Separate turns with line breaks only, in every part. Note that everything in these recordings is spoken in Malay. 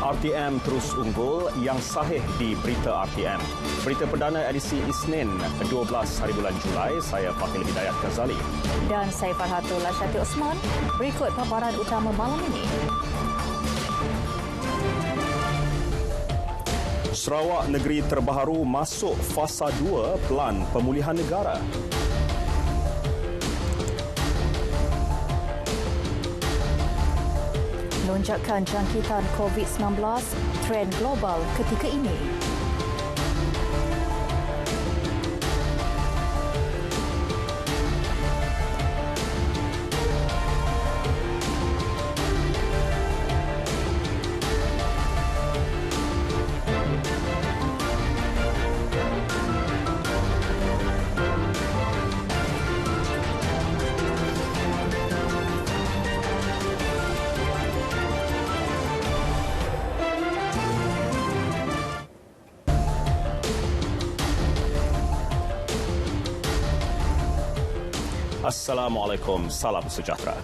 RTM terus unggul, yang sahih di Berita RTM. Berita perdana edisi Isnin 12 hari bulan Julai, saya Fahil Hidayat Ghazali.
Dan saya Farhatul Lasyati Osman. Berikut paparan utama malam ini.
Sarawak negeri terbaharu masuk fasa 2 Pelan Pemulihan Negara.
Lonjakan jangkitan COVID-19, tren global ketika ini.
Assalamualaikum, salam sejahtera.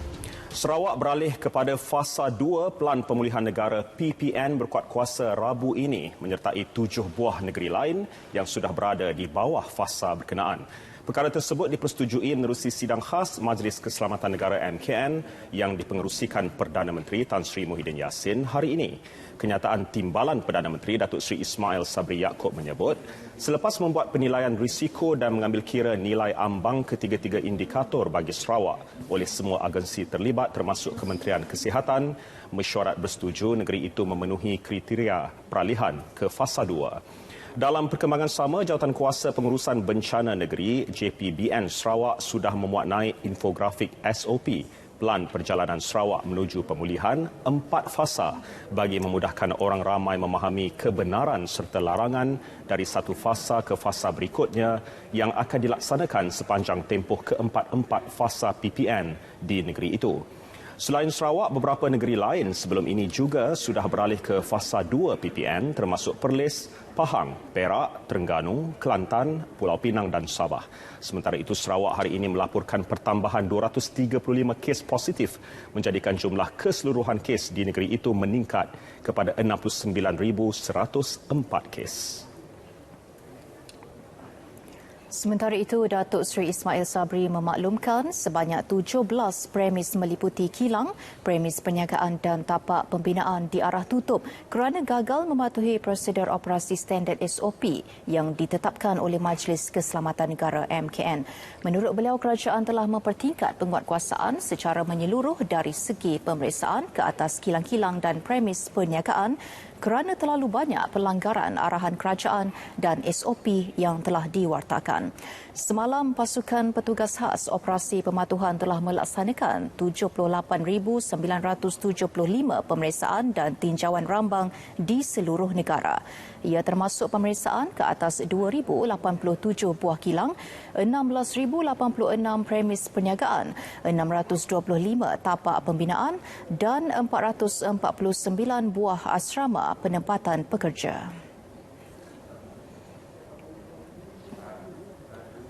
Sarawak beralih kepada fasa 2 Pelan Pemulihan Negara PPN berkuat kuasa Rabu ini menyertai 7 buah negeri lain yang sudah berada di bawah fasa berkenaan. Perkara tersebut dipersetujui menerusi sidang khas Majlis Keselamatan Negara MKN yang dipengerusikan Perdana Menteri Tan Sri Muhyiddin Yassin hari ini. Kenyataan Timbalan Perdana Menteri Datuk Seri Ismail Sabri Yaakob menyebut, selepas membuat penilaian risiko dan mengambil kira nilai ambang ketiga-tiga indikator bagi Sarawak oleh semua agensi terlibat termasuk Kementerian Kesihatan, mesyuarat bersetuju negeri itu memenuhi kriteria peralihan ke fasa 2. Dalam perkembangan sama, Jawatankuasa Pengurusan Bencana Negeri JPBN Sarawak sudah memuat naik infografik SOP Pelan Perjalanan Sarawak menuju pemulihan 4 fasa bagi memudahkan orang ramai memahami kebenaran serta larangan dari satu fasa ke fasa berikutnya yang akan dilaksanakan sepanjang tempoh keempat-empat fasa PPN di negeri itu. Selain Sarawak, beberapa negeri lain sebelum ini juga sudah beralih ke fasa 2 PPN termasuk Perlis, Pahang, Perak, Terengganu, Kelantan, Pulau Pinang dan Sabah. Sementara itu, Sarawak hari ini melaporkan pertambahan 235 kes positif menjadikan jumlah keseluruhan kes di negeri itu meningkat kepada 69,104 kes.
Sementara itu, Datuk Seri Ismail Sabri memaklumkan sebanyak 17 premis meliputi kilang, premis perniagaan dan tapak pembinaan diarah tutup kerana gagal mematuhi prosedur operasi standard SOP yang ditetapkan oleh Majlis Keselamatan Negara MKN. Menurut beliau, kerajaan telah mempertingkat penguatkuasaan secara menyeluruh dari segi pemeriksaan ke atas kilang-kilang dan premis perniagaan kerana terlalu banyak pelanggaran arahan kerajaan dan SOP yang telah diwartakan. Semalam, pasukan petugas khas operasi pematuhan telah melaksanakan 78,975 pemeriksaan dan tinjauan rambang di seluruh negara. Ia termasuk pemeriksaan ke atas 2,087 buah kilang, 16,086 premis perniagaan, 625 tapak pembinaan dan 449 buah asrama penempatan pekerja.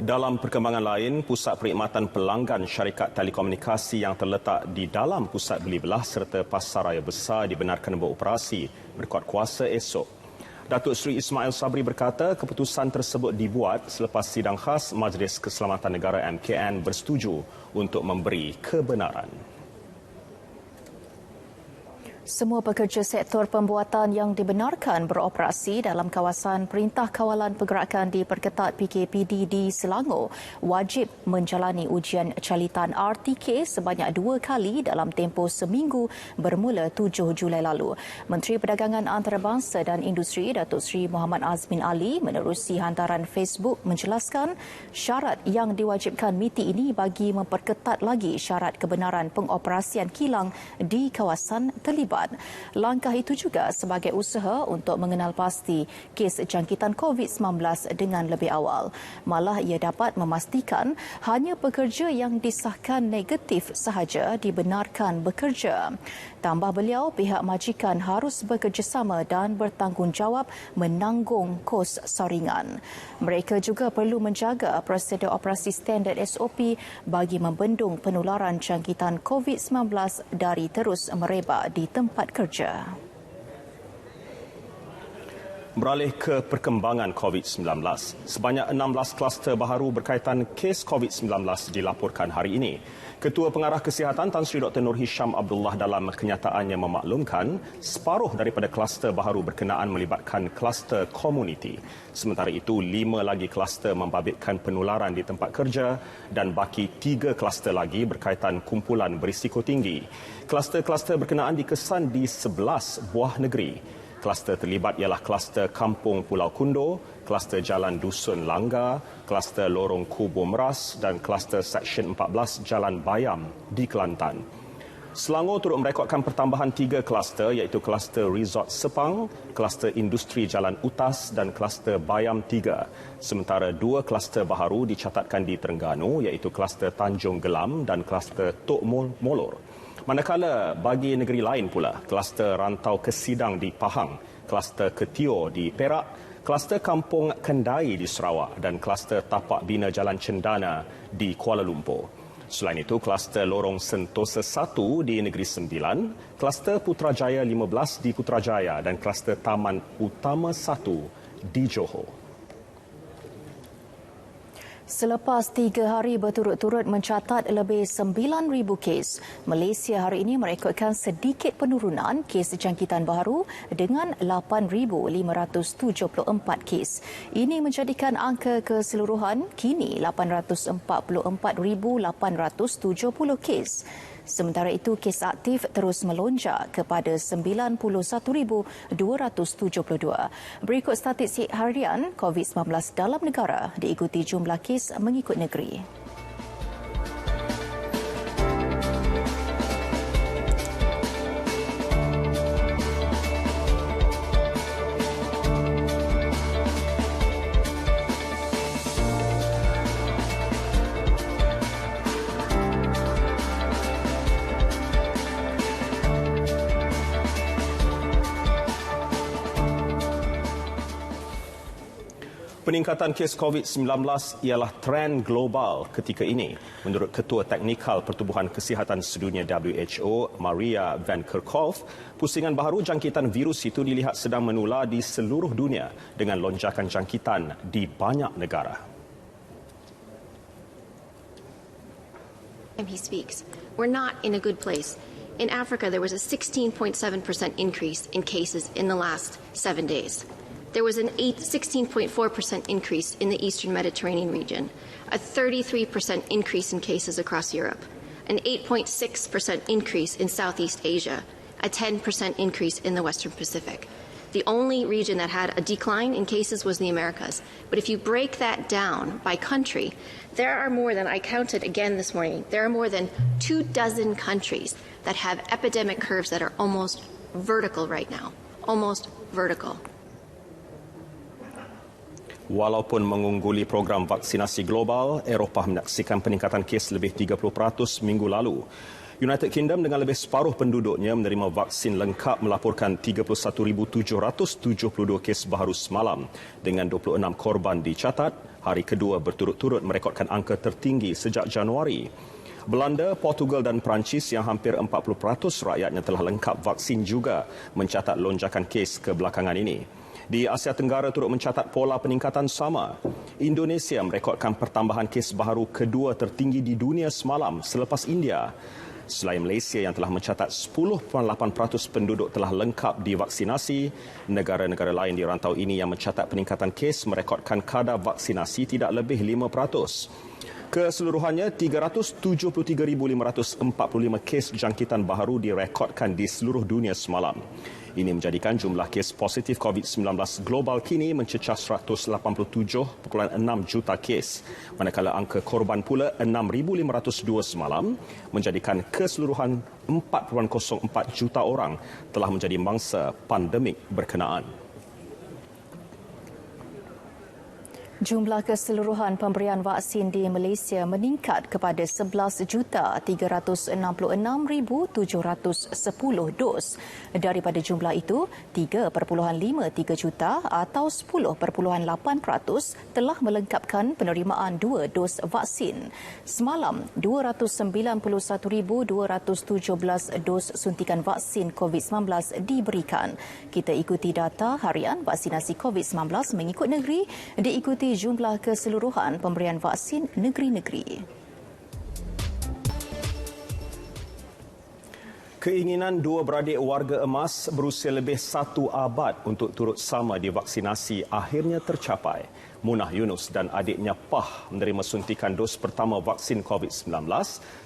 Dalam perkembangan lain, Pusat Perkhidmatan Pelanggan Syarikat Telekomunikasi yang terletak di dalam Pusat Beli Belah serta Pasaraya Besar dibenarkan beroperasi berkuat kuasa esok. Datuk Seri Ismail Sabri berkata keputusan tersebut dibuat selepas sidang khas Majlis Keselamatan Negara MKN bersetuju untuk memberi kebenaran.
Semua pekerja sektor pembuatan yang dibenarkan beroperasi dalam kawasan Perintah Kawalan Pergerakan diperketat PKPD di Selangor wajib menjalani ujian calitan RTK sebanyak 2 kali dalam tempoh seminggu bermula 7 Julai lalu. Menteri Perdagangan Antarabangsa dan Industri Datuk Seri Muhammad Azmin Ali menerusi hantaran Facebook menjelaskan syarat yang diwajibkan MITI ini bagi memperketat lagi syarat kebenaran pengoperasian kilang di kawasan terlibat. Langkah itu juga sebagai usaha untuk mengenal pasti kes jangkitan COVID-19 dengan lebih awal. Malah ia dapat memastikan hanya pekerja yang disahkan negatif sahaja dibenarkan bekerja. Tambah beliau, pihak majikan harus bekerjasama dan bertanggungjawab menanggung kos saringan. Mereka juga perlu menjaga prosedur operasi standard SOP bagi membendung penularan jangkitan COVID-19 dari terus merebak di tempat kerja.
Beralih ke perkembangan COVID-19, sebanyak 16 kluster baharu berkaitan kes COVID-19 dilaporkan hari ini. Ketua Pengarah Kesihatan Tan Sri Dr. Nur Hisham Abdullah dalam kenyataannya memaklumkan separuh daripada kluster baharu berkenaan melibatkan kluster komuniti. Sementara itu, 5 lagi kluster membabitkan penularan di tempat kerja dan baki 3 kluster lagi berkaitan kumpulan berisiko tinggi. Kluster-kluster berkenaan dikesan di 11 buah negeri. Kluster terlibat ialah kluster Kampung Pulau Kundo, kluster Jalan Dusun Langgar, kluster Lorong Kubu Meras dan kluster Seksyen 14 Jalan Bayam di Kelantan. Selangor turut merekodkan pertambahan 3 kluster iaitu kluster Resort Sepang, kluster Industri Jalan Utas dan kluster Bayam 3. Sementara 2 kluster baharu dicatatkan di Terengganu iaitu kluster Tanjung Gelam dan kluster Tok Molor. Manakala bagi negeri lain pula, kluster Rantau Kesidang di Pahang, kluster Ketio di Perak, kluster Kampung Kendai di Sarawak dan kluster Tapak Bina Jalan Cendana di Kuala Lumpur. Selain itu, kluster Lorong Sentosa 1 di Negeri Sembilan, kluster Putrajaya 15 di Putrajaya dan kluster Taman Utama 1 di Johor.
Selepas 3 hari berturut-turut mencatat lebih 9,000 kes, Malaysia hari ini merekodkan sedikit penurunan kes jangkitan baharu dengan 8,574 kes. Ini menjadikan angka keseluruhan kini 844,870 kes. Sementara itu, kes aktif terus melonjak kepada 91,272. Berikut statistik harian COVID-19 dalam negara diikuti jumlah kes mengikut negeri.
Peningkatan kes COVID-19 ialah trend global ketika ini. Menurut Ketua Teknikal Pertubuhan Kesihatan Sedunia WHO, Maria Van Kerkhove, pusingan baharu jangkitan virus itu dilihat sedang menular di seluruh dunia dengan lonjakan jangkitan di banyak negara.
He speaks. We're not in a good place. In Africa, there was a 16.7% increase in cases in the last 7 days. There was an 16.4% increase in the Eastern Mediterranean region, a 33% increase in cases across Europe, an 8.6% increase in Southeast Asia, a 10% increase in the Western Pacific. The only region that had a decline in cases was the Americas. But if you break that down by country, there are more than, I counted again this morning, there are more than 24 countries that have epidemic curves that are almost vertical right now. Almost vertical.
Walaupun mengungguli program vaksinasi global, Eropah menyaksikan peningkatan kes lebih 30% minggu lalu. United Kingdom dengan lebih separuh penduduknya menerima vaksin lengkap melaporkan 31,772 kes baharu semalam dengan 26 korban dicatat, hari kedua berturut-turut merekodkan angka tertinggi sejak Januari. Belanda, Portugal dan Perancis yang hampir 40% rakyatnya telah lengkap vaksin juga mencatat lonjakan kes kebelakangan ini. Di Asia Tenggara turut mencatat pola peningkatan sama. Indonesia merekodkan pertambahan kes baharu kedua tertinggi di dunia semalam selepas India. Selain Malaysia yang telah mencatat 10.8% penduduk telah lengkap divaksinasi, negara-negara lain di rantau ini yang mencatat peningkatan kes merekodkan kadar vaksinasi tidak lebih 5%. Keseluruhannya, 373,545 kes jangkitan baharu direkodkan di seluruh dunia semalam. Ini menjadikan jumlah kes positif COVID-19 global kini mencecah 187.6 juta kes, manakala angka korban pula 6,502 semalam, menjadikan keseluruhan 4.04 juta orang telah menjadi mangsa pandemik berkenaan.
Jumlah keseluruhan pemberian vaksin di Malaysia meningkat kepada 11,366,710 dos. Daripada jumlah itu, 3.53 juta atau 10.8% telah melengkapkan penerimaan 2 dos vaksin. Semalam, 291,217 dos suntikan vaksin COVID-19 diberikan. Kita ikuti data harian vaksinasi COVID-19 mengikut negeri, diikuti jumlah keseluruhan pemberian vaksin negeri-negeri.
Keinginan dua beradik warga emas berusia lebih 1 abad untuk turut sama divaksinasi akhirnya tercapai. Munah Yunus dan adiknya Pah menerima suntikan dos pertama vaksin COVID-19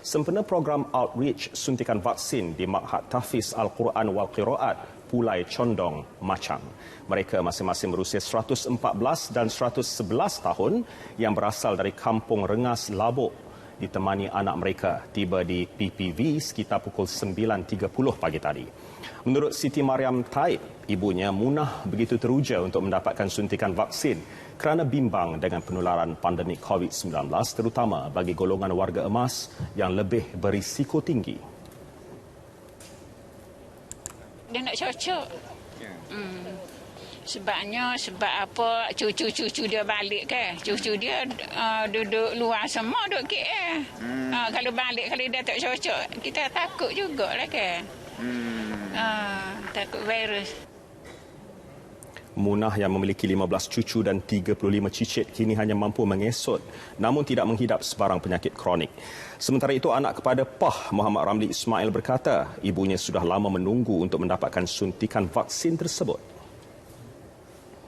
sempena program outreach suntikan vaksin di Ma'had Tahfiz Al-Quran wal Qiraat Pulai Condong, Machang. Mereka masing-masing berusia 114 dan 111 tahun yang berasal dari Kampung Rengas, Labuk. Ditemani anak mereka tiba di PPV sekitar pukul 9.30 pagi tadi. Menurut Siti Mariam Taib, ibunya Munah begitu teruja untuk mendapatkan suntikan vaksin kerana bimbang dengan penularan pandemik COVID-19 terutama bagi golongan warga emas yang lebih berisiko tinggi.
Dia nak cocok. Sebab apa cucu-cucu dia balik ke? Cucu dia duduk luar semua duduk KL. Kalau balik, kalau dia tak cocok, kita takut jugalah ke? Takut virus.
Munah yang memiliki 15 cucu dan 35 cicit kini hanya mampu mengesot namun tidak menghidap sebarang penyakit kronik. Sementara itu, anak kepada Pah Muhammad Ramli Ismail berkata ibunya sudah lama menunggu untuk mendapatkan suntikan vaksin tersebut.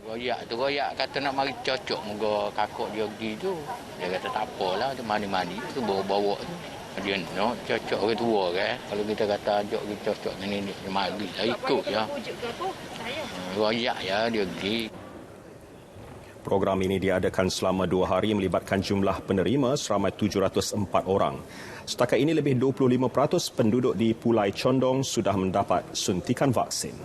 Royak kata nak mari cocok moga kakak dia pergi tu. Dia kata tak apalah, dia mani-mani tu bawa-bawa tu. Dia nak cocok orang tua kan. Kalau kita kata ajak kita cocok dengan nenek dia mari lah ikut ya. Royak ya dia pergi.
Program ini diadakan selama 2 hari melibatkan jumlah penerima seramai 704 orang. Setakat ini lebih 25% penduduk di Pulai Condong sudah mendapat suntikan vaksin.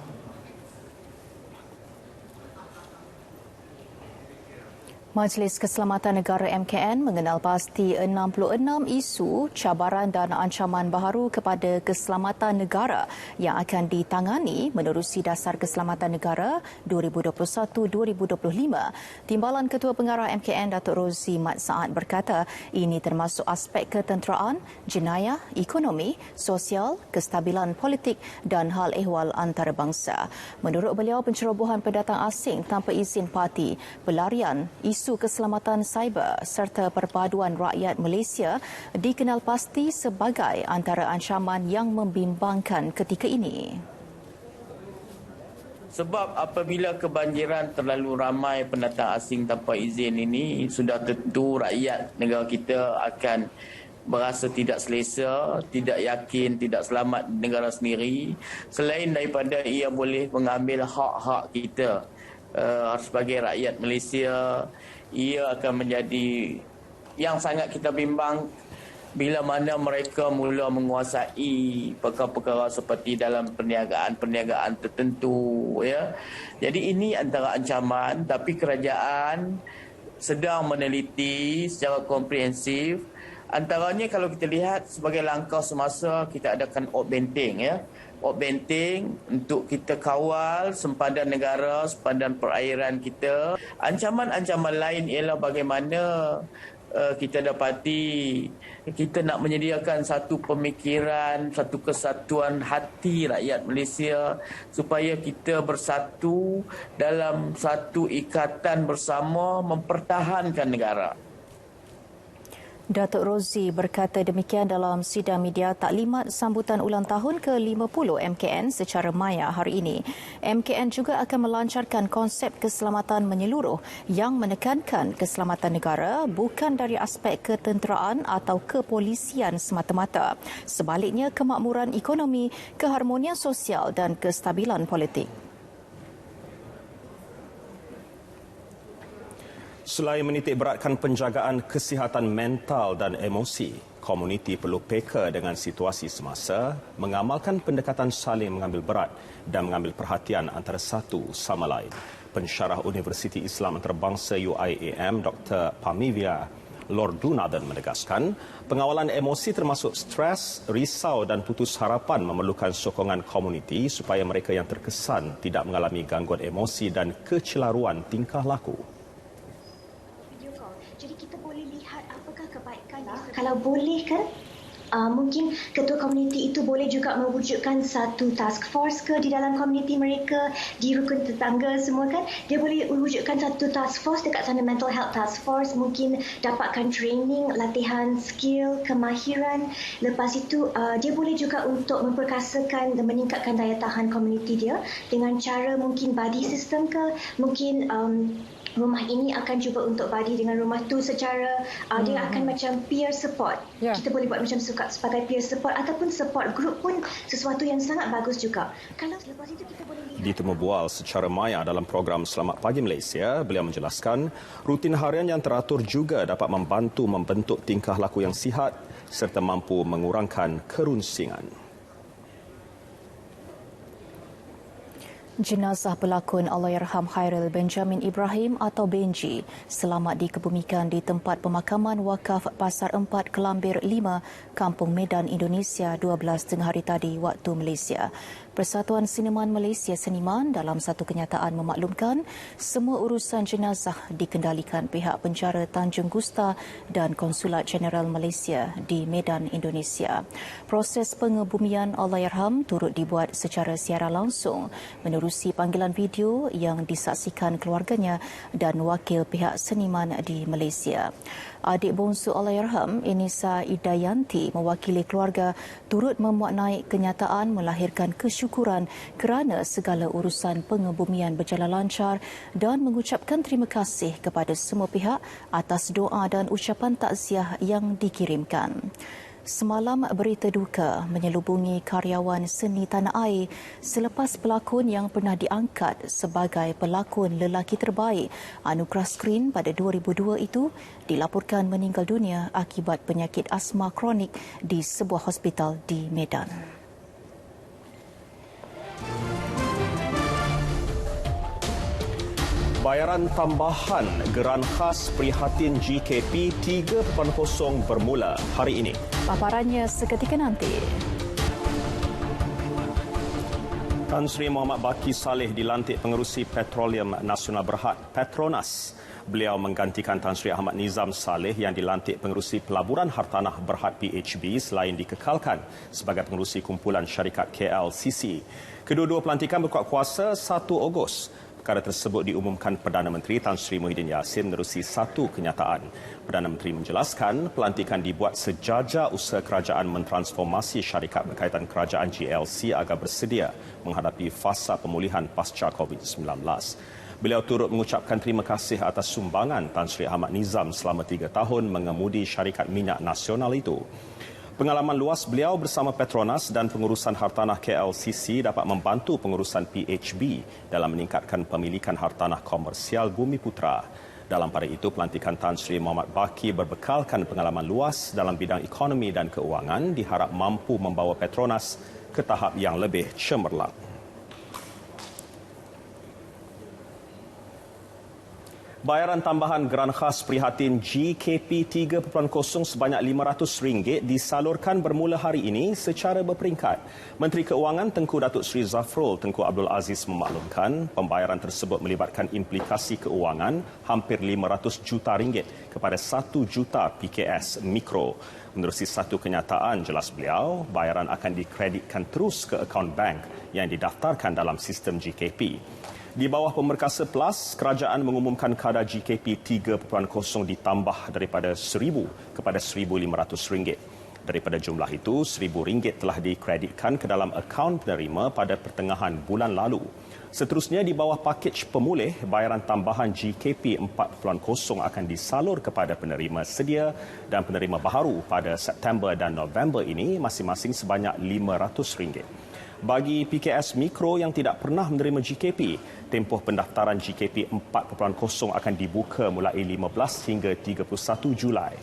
Majlis Keselamatan Negara MKN mengenal pasti 66 isu, cabaran dan ancaman baharu kepada keselamatan negara yang akan ditangani menerusi Dasar Keselamatan Negara 2021-2025. Timbalan Ketua Pengarah MKN Datuk Rozi Mat Saad berkata ini termasuk aspek ketenteraan, jenayah, ekonomi, sosial, kestabilan politik dan hal ehwal antarabangsa. Menurut beliau, pencerobohan pendatang asing tanpa izin parti, pelarian, isu keselamatan cyber serta perpaduan rakyat Malaysia dikenal pasti sebagai antara ancaman yang membimbangkan ketika ini.
Sebab apabila kebanjiran terlalu ramai pendatang asing tanpa izin ini, sudah tentu rakyat negara kita akan berasa tidak selesa, tidak yakin, tidak selamat di negara sendiri. Selain daripada ia boleh mengambil hak-hak kita sebagai rakyat Malaysia, ia akan menjadi yang sangat kita bimbang bila mana mereka mula menguasai perkara-perkara seperti dalam perniagaan tertentu ya. Jadi ini antara ancaman, tapi kerajaan sedang meneliti secara komprehensif. Antaranya kalau kita lihat sebagai langkah semasa kita adakan outbanting ya. Outbanting untuk kita kawal sempadan negara, sempadan perairan kita. Ancaman-ancaman lain ialah bagaimana kita dapati kita nak menyediakan satu pemikiran, satu kesatuan hati rakyat Malaysia supaya kita bersatu dalam satu ikatan bersama mempertahankan negara.
Datuk Rozi berkata demikian dalam sidang media taklimat sambutan ulang tahun ke-50 MKN secara maya hari ini. MKN juga akan melancarkan konsep keselamatan menyeluruh yang menekankan keselamatan negara bukan dari aspek ketenteraan atau kepolisian semata-mata. Sebaliknya, kemakmuran ekonomi, keharmonian sosial dan kestabilan politik.
Selain menitik beratkan penjagaan kesihatan mental dan emosi, komuniti perlu peka dengan situasi semasa, mengamalkan pendekatan saling mengambil berat dan mengambil perhatian antara satu sama lain. Pensyarah Universiti Islam Antarabangsa UIAM Dr. Pamivia Lordunathan menegaskan pengawalan emosi termasuk stres, risau dan putus harapan memerlukan sokongan komuniti supaya mereka yang terkesan tidak mengalami gangguan emosi dan kecelaruan tingkah laku.
Jadi kita boleh lihat apakah kebaikan. Kalau boleh kan, mungkin ketua komuniti itu boleh juga mewujudkan satu task force ke di dalam komuniti mereka, di rukun tetangga semua kan. Dia boleh wujudkan satu task force dekat sana, mental health task force, mungkin dapatkan training, latihan skill, kemahiran. Lepas itu dia boleh juga untuk memperkasakan dan meningkatkan daya tahan komuniti dia dengan cara mungkin buddy system ke, mungkin rumah ini akan cuba untuk buddy dengan rumah tu secara dia akan macam peer support. Kita boleh buat macam sebagai peer support ataupun support group pun sesuatu yang sangat bagus juga. Kalau lepas itu kita boleh lihat.
Ditemu bual secara maya dalam program Selamat Pagi Malaysia, beliau menjelaskan rutin harian yang teratur juga dapat membantu membentuk tingkah laku yang sihat serta mampu mengurangkan kerunsingan.
Jenazah pelakon Allahyarham Khairil Benjamin Ibrahim atau Benji selamat dikebumikan di tempat pemakaman wakaf Pasar 4 Kelambir 5, Kampung Medan, Indonesia 12 tengah hari tadi waktu Malaysia. Persatuan Sineman Malaysia Seniman dalam satu kenyataan memaklumkan semua urusan jenazah dikendalikan pihak penjara Tanjung Gusta dan Konsulat Jeneral Malaysia di Medan, Indonesia. Proses pengebumian Allahyarham turut dibuat secara siaran langsung menerusi panggilan video yang disaksikan keluarganya dan wakil pihak seniman di Malaysia. Adik bongsu Allahyarham, Inisa Idayanti, mewakili keluarga turut memuatnai kenyataan melahirkan kesyukuran kerana segala urusan pengebumian berjalan lancar dan mengucapkan terima kasih kepada semua pihak atas doa dan ucapan takziah yang dikirimkan. Semalam berita duka menyelubungi karyawan seni tanah air selepas pelakon yang pernah diangkat sebagai pelakon lelaki terbaik anugerah skrin pada 2002 itu dilaporkan meninggal dunia akibat penyakit asma kronik di sebuah hospital di Medan.
Bayaran tambahan geran khas prihatin GKP 3.0 bermula hari ini.
Paparannya seketika nanti.
Tan Sri Muhammad Baki Saleh dilantik Pengerusi Petroleum Nasional Berhad Petronas. Beliau menggantikan Tan Sri Ahmad Nizam Saleh yang dilantik Pengerusi Pelaburan Hartanah Berhad PHB selain dikekalkan sebagai Pengerusi Kumpulan Syarikat KLCC. Kedua-dua pelantikan berkuat kuasa 1 Ogos. Perkara tersebut diumumkan Perdana Menteri Tan Sri Muhyiddin Yassin menerusi satu kenyataan. Perdana Menteri menjelaskan pelantikan dibuat sejajar usaha kerajaan mentransformasi syarikat berkaitan kerajaan GLC agar bersedia menghadapi fasa pemulihan pasca COVID-19. Beliau turut mengucapkan terima kasih atas sumbangan Tan Sri Ahmad Nizam selama 3 tahun mengemudi syarikat minyak nasional itu. Pengalaman luas beliau bersama Petronas dan pengurusan hartanah KLCC dapat membantu pengurusan PHB dalam meningkatkan pemilikan hartanah komersial Bumi Putra. Dalam pada itu, pelantikan Tan Sri Muhammad Baki berbekalkan pengalaman luas dalam bidang ekonomi dan keuangan diharap mampu membawa Petronas ke tahap yang lebih cemerlang. Bayaran tambahan geran khas prihatin GKP 3.0 sebanyak RM500 disalurkan bermula hari ini secara berperingkat. Menteri Keuangan Tengku Datuk Seri Zafrul Tengku Abdul Aziz memaklumkan pembayaran tersebut melibatkan implikasi keuangan hampir RM500 juta kepada 1 juta PKS Mikro. Menerusi satu kenyataan, jelas beliau, bayaran akan dikreditkan terus ke akaun bank yang didaftarkan dalam sistem GKP. Di bawah Pemerkasa Plus, kerajaan mengumumkan kadar GKP 3.0 ditambah daripada RM1,000 kepada RM1,500. Daripada jumlah itu, RM1,000 telah dikreditkan ke dalam akaun penerima pada pertengahan bulan lalu. Seterusnya, di bawah pakej pemulih, bayaran tambahan GKP 4.0 akan disalur kepada penerima sedia dan penerima baharu pada September dan November ini masing-masing sebanyak RM500. Bagi PKS Mikro yang tidak pernah menerima GKP, tempoh pendaftaran GKP 4.0 akan dibuka mulai 15 hingga 31 Julai.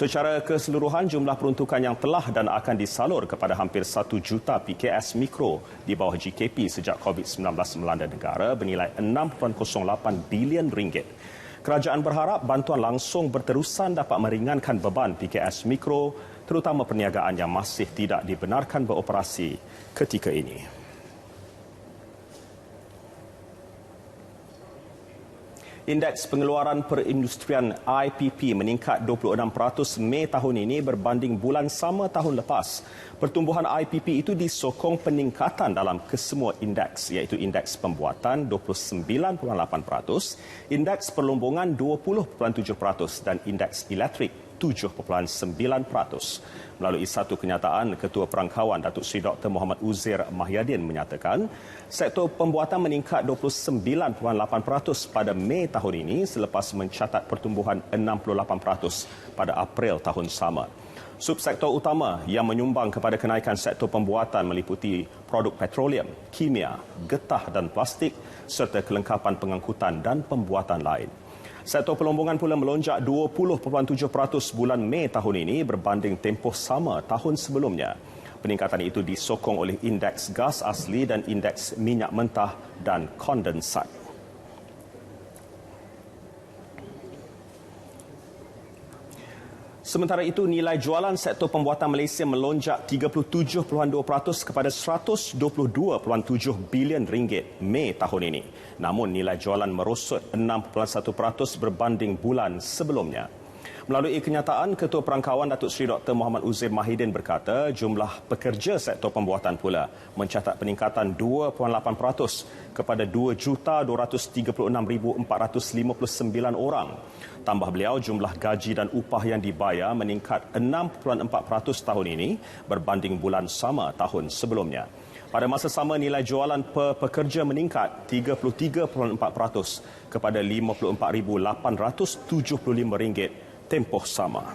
Secara keseluruhan, jumlah peruntukan yang telah dan akan disalur kepada hampir 1 juta PKS Mikro di bawah GKP sejak COVID-19 melanda negara bernilai 6.08 bilion ringgit. Kerajaan berharap bantuan langsung berterusan dapat meringankan beban PKS Mikro, terutama perniagaan yang masih tidak dibenarkan beroperasi ketika ini. Indeks pengeluaran perindustrian IPP meningkat 26% Mei tahun ini berbanding bulan sama tahun lepas. Pertumbuhan IPP itu disokong peningkatan dalam kesemua indeks iaitu indeks pembuatan 29.8%, indeks perlombongan 20.7% dan indeks elektrik 7.9%. Melalui satu kenyataan, Ketua Perangkawan Datuk Seri Dr. Muhammad Uzair Mahyadin menyatakan sektor pembuatan meningkat 29.8% pada Mei tahun ini selepas mencatat pertumbuhan 68% pada April tahun sama. Subsektor utama yang menyumbang kepada kenaikan sektor pembuatan meliputi produk petroleum, kimia, getah dan plastik serta kelengkapan pengangkutan dan pembuatan lain. Sektor perlombongan pula melonjak 20.7% bulan Mei tahun ini berbanding tempoh sama tahun sebelumnya. Peningkatan itu disokong oleh indeks gas asli dan indeks minyak mentah dan kondensat. Sementara itu, nilai jualan sektor pembuatan Malaysia melonjak 37.2% kepada 122.7 bilion ringgit Mei tahun ini. Namun, nilai jualan merosot 6.1% berbanding bulan sebelumnya. Melalui kenyataan, Ketua Perangkawan Datuk Seri Dr. Muhammad Uzair Mahyadin berkata jumlah pekerja sektor pembuatan pula mencatat peningkatan 2.8% kepada 2,236,459 orang. Tambah beliau, jumlah gaji dan upah yang dibayar meningkat 6.4% tahun ini berbanding bulan sama tahun sebelumnya. Pada masa sama, nilai jualan per pekerja meningkat 33.4% kepada RM54,875 tempoh sama.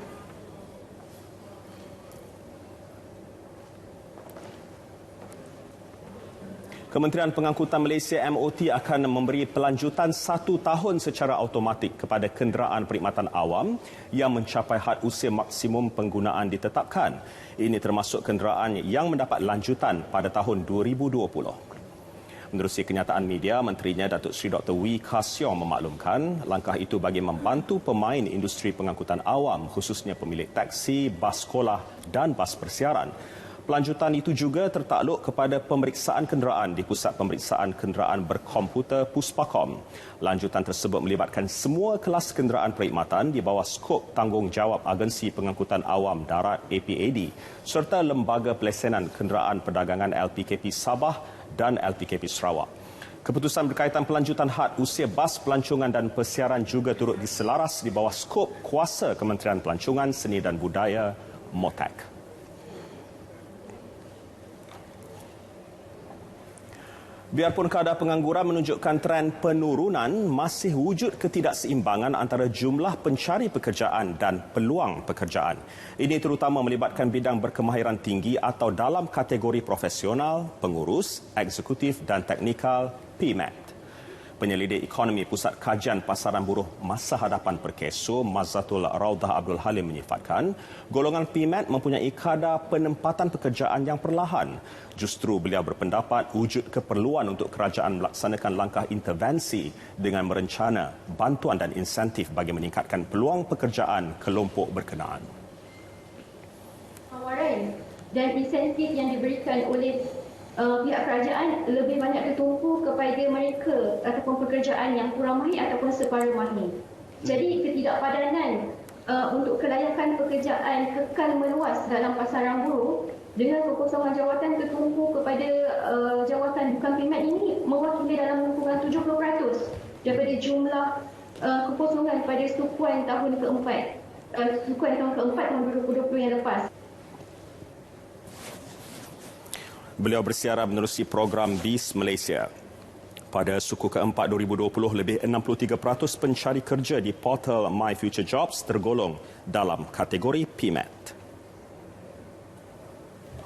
Kementerian Pengangkutan Malaysia MOT akan memberi pelanjutan 1 tahun secara automatik kepada kenderaan perkhidmatan awam yang mencapai had usia maksimum penggunaan ditetapkan. Ini termasuk kenderaan yang mendapat lanjutan pada tahun 2020. Menerusi kenyataan media, Menterinya Datuk Seri Dr. Wee Ka Siong memaklumkan langkah itu bagi membantu pemain industri pengangkutan awam khususnya pemilik taksi, bas sekolah dan bas persiaran. Pelanjutan itu juga tertakluk kepada pemeriksaan kenderaan di Pusat Pemeriksaan Kenderaan Berkomputer Puspakom. Lanjutan tersebut melibatkan semua kelas kenderaan perkhidmatan di bawah skop tanggungjawab Agensi Pengangkutan Awam Darat APAD serta Lembaga Pelesenan Kenderaan Perdagangan LPKP Sabah dan LPKP Sarawak. Keputusan berkaitan pelanjutan had usia bas pelancongan dan persiaran juga turut diselaras di bawah skop kuasa Kementerian Pelancongan, Seni dan Budaya MOTAC. Biarpun kadar pengangguran menunjukkan tren penurunan, masih wujud ketidakseimbangan antara jumlah pencari pekerjaan dan peluang pekerjaan. Ini terutama melibatkan bidang berkemahiran tinggi atau dalam kategori profesional, pengurus, eksekutif dan teknikal PMAT. Penyelidik Ekonomi Pusat Kajian Pasaran Buruh Masa Hadapan Perkeso, Mazzatul Raudah Abdul Halim menyifatkan, golongan PMAT mempunyai kadar penempatan pekerjaan yang perlahan. Justru beliau berpendapat wujud keperluan untuk kerajaan melaksanakan langkah intervensi dengan merencana bantuan dan insentif bagi meningkatkan peluang pekerjaan kelompok berkenaan.
Tawaran dan insentif yang diberikan oleh pihak kerajaan lebih banyak tertumpu kepada mereka ataupun pekerjaan yang kurang mahir ataupun separuh mahir. Jadi ketidakpadanan untuk kelayakan pekerjaan kekal meluas dalam pasaran buruh dengan kekosongan jawatan tertumpu kepada jawatan bukan PMAT ini mewakili dalam lingkungan 70% daripada jumlah kekosongan pada sukuan tahun keempat tahun 2020 yang lepas.
Beliau bersiaran menerusi program BIS Malaysia. Pada suku keempat 2020, lebih 63% pencari kerja di portal My Future Jobs tergolong dalam kategori PMAT.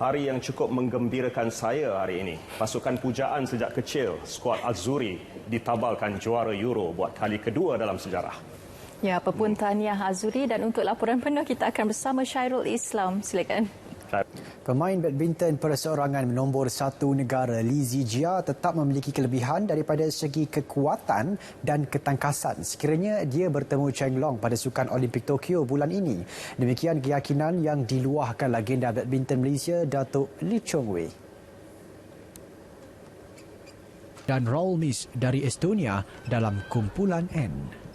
Hari yang cukup menggembirakan saya hari ini. Pasukan pujaan sejak kecil, skuad Azzurri ditabalkan juara Euro buat kali kedua dalam sejarah.
Ya, apa pun tahniah Azuri, dan untuk laporan penuh kita akan bersama Syairul Islam. Silakan.
Pemain badminton perseorangan nombor 1 negara Li Zijia tetap memiliki kelebihan daripada segi kekuatan dan ketangkasan sekiranya dia bertemu Chen Long pada Sukan Olimpik Tokyo bulan ini. Demikian keyakinan yang diluahkan legenda badminton Malaysia Datuk Lee Chong Wei. Dan Raul Mis dari Estonia dalam kumpulan N.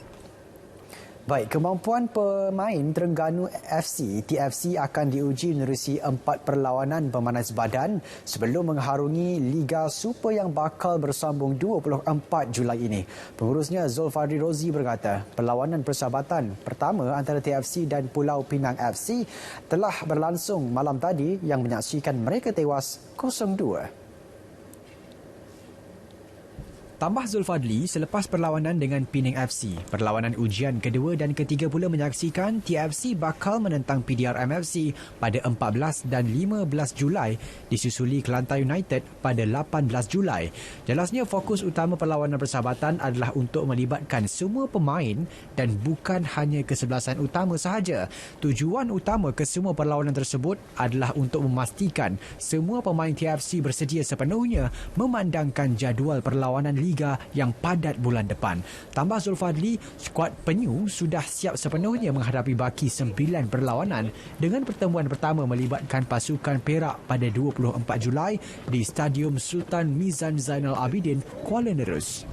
Baik, kemampuan pemain Terengganu FC, TFC akan diuji menerusi 4 perlawanan pemanas badan sebelum mengharungi Liga Super yang bakal bersambung 24 Julai ini. Pengurusnya Zulfadri Rozi berkata, perlawanan persahabatan pertama antara TFC dan Pulau Pinang FC telah berlangsung malam tadi yang menyaksikan mereka tewas 0-2. Tambah Zulfadli, selepas perlawanan dengan Penang FC, perlawanan ujian kedua dan ketiga pula menyaksikan TFC bakal menentang PDRM FC pada 14 dan 15 Julai disusuli Kelantan United pada 18 Julai. Jelasnya fokus utama perlawanan persahabatan adalah untuk melibatkan semua pemain dan bukan hanya kesebelasan utama sahaja. Tujuan utama kesemua perlawanan tersebut adalah untuk memastikan semua pemain TFC bersedia sepenuhnya memandangkan jadual perlawanan Liga yang padat bulan depan. Tambah Zulfadli, skuad penyu sudah siap sepenuhnya menghadapi baki 9 perlawanan dengan pertemuan pertama melibatkan pasukan Perak pada 24 Julai di Stadium Sultan Mizan Zainal Abidin, Kuala Nerus.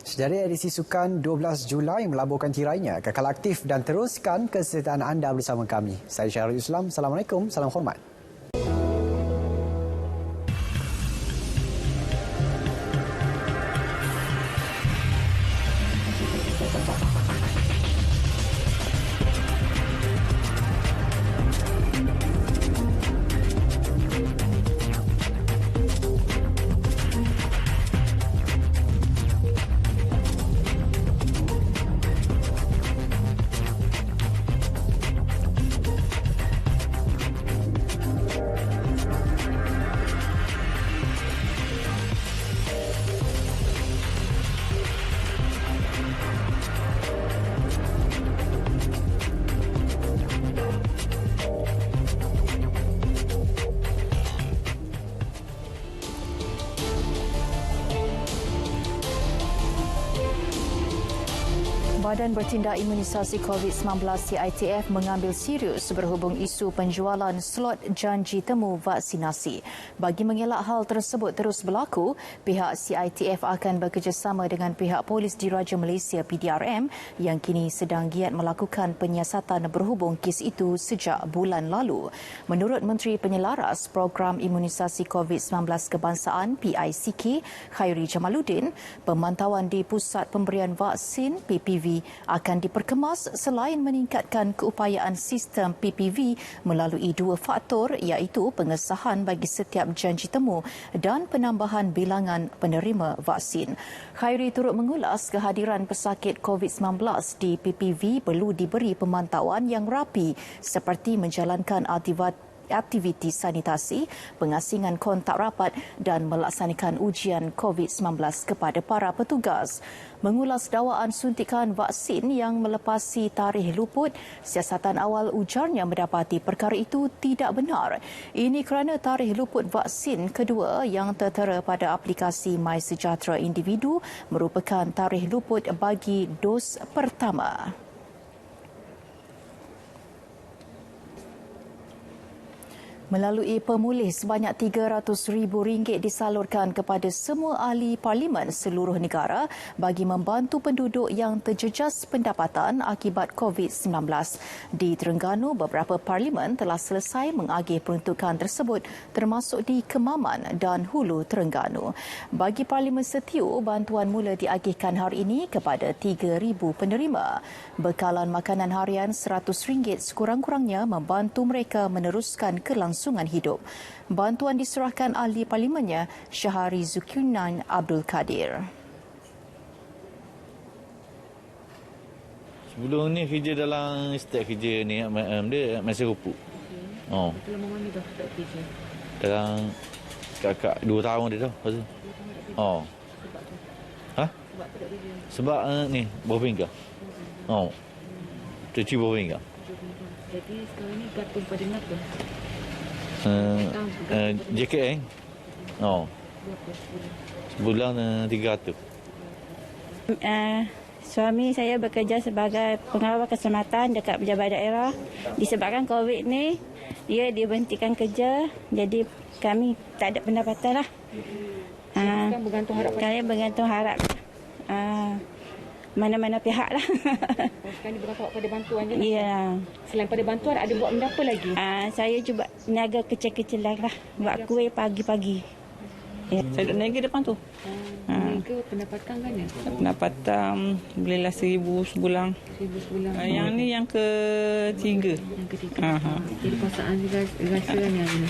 Sedari edisi Sukan 12 Julai melaburkan tirainya. Kekal aktif dan teruskan kesertaan anda bersama kami. Saya Syahrul Islam. Assalamualaikum. Salam hormat.
Badan Bertindak Imunisasi COVID-19 CITF mengambil serius berhubung isu penjualan slot janji temu vaksinasi. Bagi mengelak hal tersebut terus berlaku, pihak CITF akan bekerjasama dengan pihak Polis Diraja Malaysia PDRM yang kini sedang giat melakukan penyiasatan berhubung kes itu sejak bulan lalu. Menurut Menteri Penyelaras Program Imunisasi COVID-19 Kebangsaan PICK, Khairi Jamaluddin, pemantauan di Pusat Pemberian Vaksin PPV akan diperkemas selain meningkatkan keupayaan sistem PPV melalui 2 faktor iaitu pengesahan bagi setiap janji temu dan penambahan bilangan penerima vaksin. Khairi turut mengulas kehadiran pesakit COVID-19 di PPV perlu diberi pemantauan yang rapi seperti menjalankan aktiviti sanitasi, pengasingan kontak rapat dan melaksanakan ujian COVID-19 kepada para petugas. Mengulas dakwaan suntikan vaksin yang melepasi tarikh luput, siasatan awal ujarnya mendapati perkara itu tidak benar. Ini kerana tarikh luput vaksin kedua yang tertera pada aplikasi MySejahtera Individu merupakan tarikh luput bagi dos pertama. Melalui pemulih sebanyak RM300,000 disalurkan kepada semua ahli parlimen seluruh negara bagi membantu penduduk yang terjejas pendapatan akibat COVID-19. Di Terengganu, beberapa parlimen telah selesai mengagih peruntukan tersebut termasuk di Kemaman dan Hulu Terengganu. Bagi parlimen Setiu, bantuan mula diagihkan hari ini kepada 3,000 penerima. Bekalan makanan harian RM100 sekurang-kurangnya membantu mereka meneruskan kelangsungan hidup. Bantuan diserahkan ahli parlimennya Syahari Zulkarnain Abdul Kadir.
Sebelum ni kerja dalam start kerja ni dia masa rupuk. Oh.
Berapa lama mana dah start kerja?
Dalam kakak 2 tahun dia dah. Oh. Ha? Sebab ni bawah pinggang. Oh. Cuci bawah pinggang.
Jadi sekarang ni gantung pada apa?
JKN. Oh. Sebulan 300.
Suami saya bekerja sebagai pengawal keselamatan dekat pejabat daerah. Disebabkan COVID ni, dia diberhentikan kerja. Jadi kami tak ada pendapatan lah.
Bergantung harap.
Kami bergantung harap mana-mana pihak lah.
Sekarang ni bergantung pada bantuan je.
Ya.
Selain pada bantuan, ada buat benda apa lagi?
Saya cuba niaga kecil-kecilan lah. Buat kuih pagi-pagi. Ya. Saya duduk niaga depan tu.
Niaga pendapatan kan ya?
Pendapatan bolehlah 1,000 sebulan.
1,000 sebulan.
Yang ni yang ketiga.
Yang ketiga. Jadi perasaan rasa kan yang ni?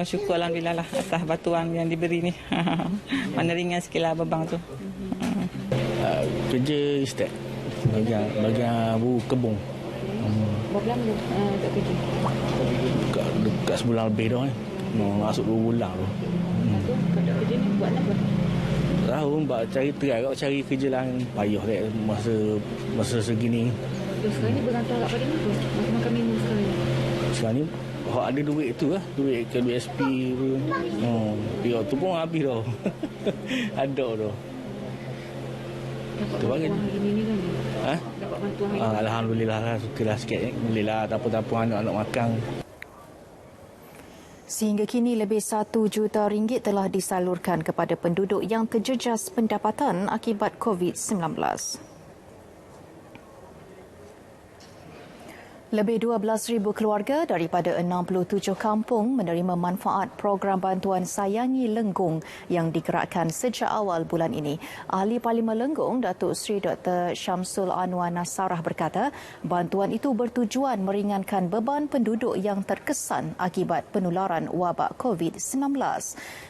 Syukur Alhamdulillah lah atas bantuan yang diberi ni. Mana ringan sikit lah beban tu.
Kerja istek. Bagian buruh kebun.
Berapa lama tak kerja?
Dekat sebulan lebih dah. Masuk 2 bulan tu.
Kalau kerja ni buat apa?
Tahu mbak cari kerja lah yang payah dek masa segini.
Sekarang ni bergantung agak pada apa? Makan minum sekarang ni?
Sekarang ni ada duit tu lah. Duit ke duit SP tu. Dia tu pun habis dah. Ada dah.
Dapat bantuan hari ni kan? Dapat bantuan hari ni?
Alhamdulillah lah. Sukalah sikit. Alhamdulillah. Tak apa anak-anak makan.
Sehingga kini lebih RM1 juta telah disalurkan kepada penduduk yang terjejas pendapatan akibat COVID-19. Lebih 12,000 keluarga daripada 67 kampung menerima manfaat program bantuan Sayangi Lenggong yang digerakkan sejak awal bulan ini. Ahli Parlimen Lenggong, Datuk Seri Dr. Syamsul Anwar Nasarah berkata, bantuan itu bertujuan meringankan beban penduduk yang terkesan akibat penularan wabak COVID-19.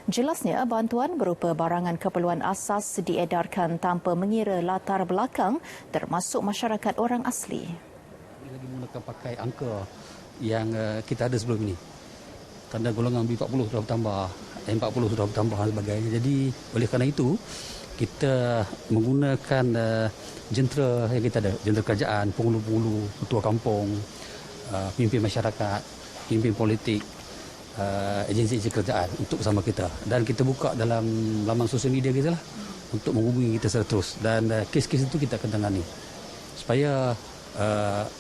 Jelasnya, bantuan berupa barangan keperluan asas diedarkan tanpa mengira latar belakang termasuk masyarakat orang asli.
Lagi menggunakan pakai angka yang kita ada sebelum ini. Tanda golongan B40 sudah bertambah, M40 sudah bertambah dan sebagainya. Jadi oleh kerana itu kita menggunakan jentera yang kita ada, jentera kerajaan, penghulu-penghulu, ketua kampung, pimpin masyarakat, pimpin politik, agensi-agensi kerajaan untuk bersama kita. Dan kita buka dalam laman sosial media kita lah untuk menghubungi kita secara terus. Dan kes-kes itu kita akan tangani supaya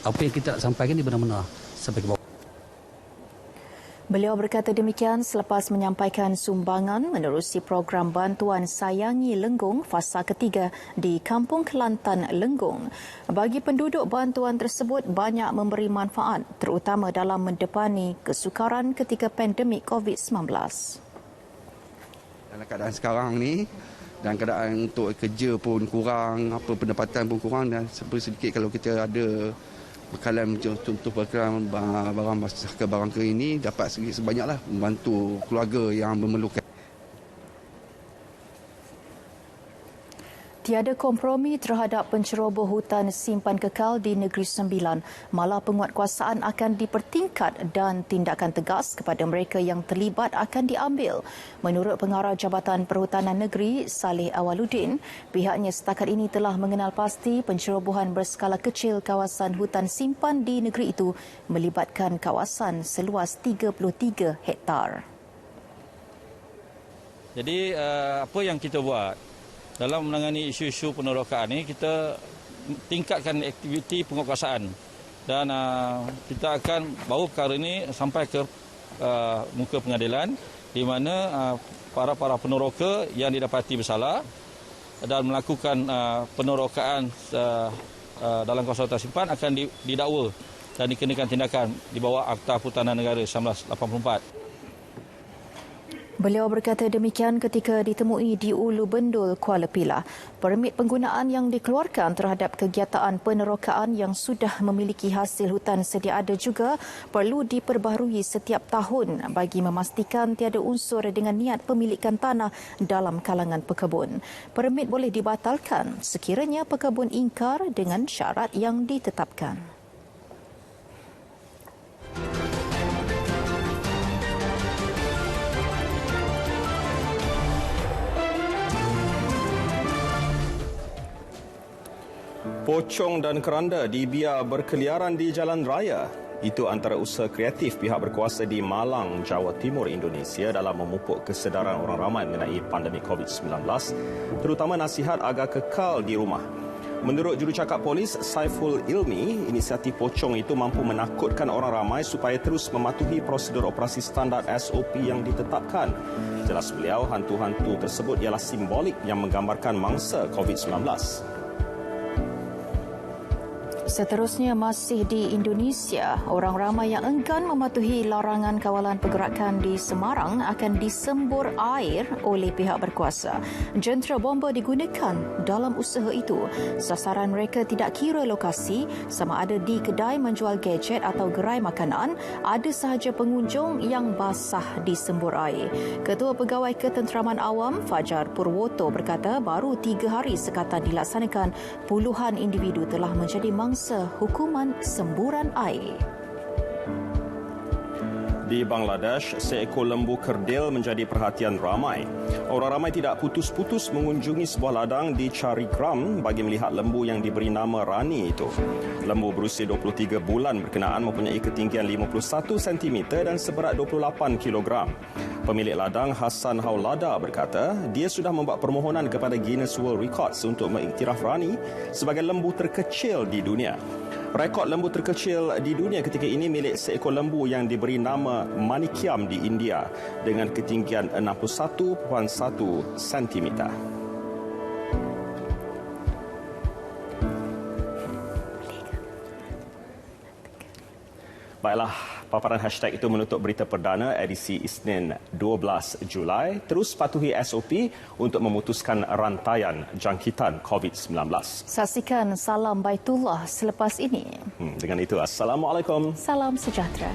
apa yang kita nak sampaikan ini benar-benar sampai ke bawah.
Beliau berkata demikian selepas menyampaikan sumbangan menerusi program bantuan Sayangi Lenggong fasa ketiga di Kampung Kelantan Lenggong. Bagi penduduk, bantuan tersebut banyak memberi manfaat terutama dalam mendepani kesukaran ketika pandemik COVID-19.
Dalam keadaan sekarang ni dan keadaan untuk kerja pun kurang, pendapatan pun kurang dan sedikit kalau kita ada bekalan contoh bekalan barang kering ini dapat sedikit sebanyaklah membantu keluarga yang memerlukan.
Tiada kompromi terhadap penceroboh hutan simpan kekal di Negeri Sembilan. Malah penguatkuasaan akan dipertingkat dan tindakan tegas kepada mereka yang terlibat akan diambil. Menurut Pengarah Jabatan Perhutanan Negeri, Saleh Awaluddin, pihaknya setakat ini telah mengenal pasti pencerobohan berskala kecil kawasan hutan simpan di negeri itu melibatkan kawasan seluas 33 hektar.
Jadi apa yang kita buat? Dalam menangani isu-isu penerokaan ini, kita tingkatkan aktiviti penguatkuasaan dan kita akan bawa perkara ini sampai ke muka pengadilan di mana para peneroka yang didapati bersalah dan melakukan penerokaan dalam kawasan hutan simpan akan didakwa dan dikenakan tindakan di bawah Akta Perhutanan Negara 1984.
Beliau berkata demikian ketika ditemui di Ulu Bendul, Kuala Pilah. Permit penggunaan yang dikeluarkan terhadap kegiatan penerokaan yang sudah memiliki hasil hutan sedia ada juga perlu diperbaharui setiap tahun bagi memastikan tiada unsur dengan niat pemilikan tanah dalam kalangan pekebun. Permit boleh dibatalkan sekiranya pekebun ingkar dengan syarat yang ditetapkan.
Pocong dan keranda dibiar berkeliaran di jalan raya. Itu antara usaha kreatif pihak berkuasa di Malang, Jawa Timur, Indonesia dalam memupuk kesedaran orang ramai mengenai pandemik COVID-19, terutama nasihat agar kekal di rumah. Menurut jurucakap polis Saiful Ilmi, inisiatif pocong itu mampu menakutkan orang ramai supaya terus mematuhi prosedur operasi standard SOP yang ditetapkan. Jelas beliau, hantu-hantu tersebut ialah simbolik yang menggambarkan mangsa COVID-19.
Seterusnya masih di Indonesia, orang ramai yang enggan mematuhi larangan kawalan pergerakan di Semarang akan disembur air oleh pihak berkuasa. Jentera bomba digunakan dalam usaha itu. Sasaran mereka tidak kira lokasi, sama ada di kedai menjual gadget atau gerai makanan, ada sahaja pengunjung yang basah disembur air. Ketua Pegawai Ketenteraman Awam Fajar Purwoto berkata baru 3 hari sekatan dilaksanakan, puluhan individu telah menjadi mangsa hukuman semburan air.
Di Bangladesh, seekor lembu kerdil menjadi perhatian ramai. Orang ramai tidak putus-putus mengunjungi sebuah ladang di Charigram bagi melihat lembu yang diberi nama Rani itu. Lembu berusia 23 bulan berkenaan mempunyai ketinggian 51 cm dan seberat 28 kg. Pemilik ladang Hassan Haulada berkata, dia sudah membuat permohonan kepada Guinness World Records untuk mengiktiraf Rani sebagai lembu terkecil di dunia. Rekod lembu terkecil di dunia ketika ini milik seekor lembu yang diberi nama Manikyam di India dengan ketinggian 61.1 cm. Baiklah, paparan hashtag itu menutup berita perdana edisi Isnin 12 Julai. Terus patuhi SOP untuk memutuskan rantaian jangkitan COVID-19.
Saksikan Salam Baitullah selepas ini.
Dengan itu, Assalamualaikum.
Salam sejahtera.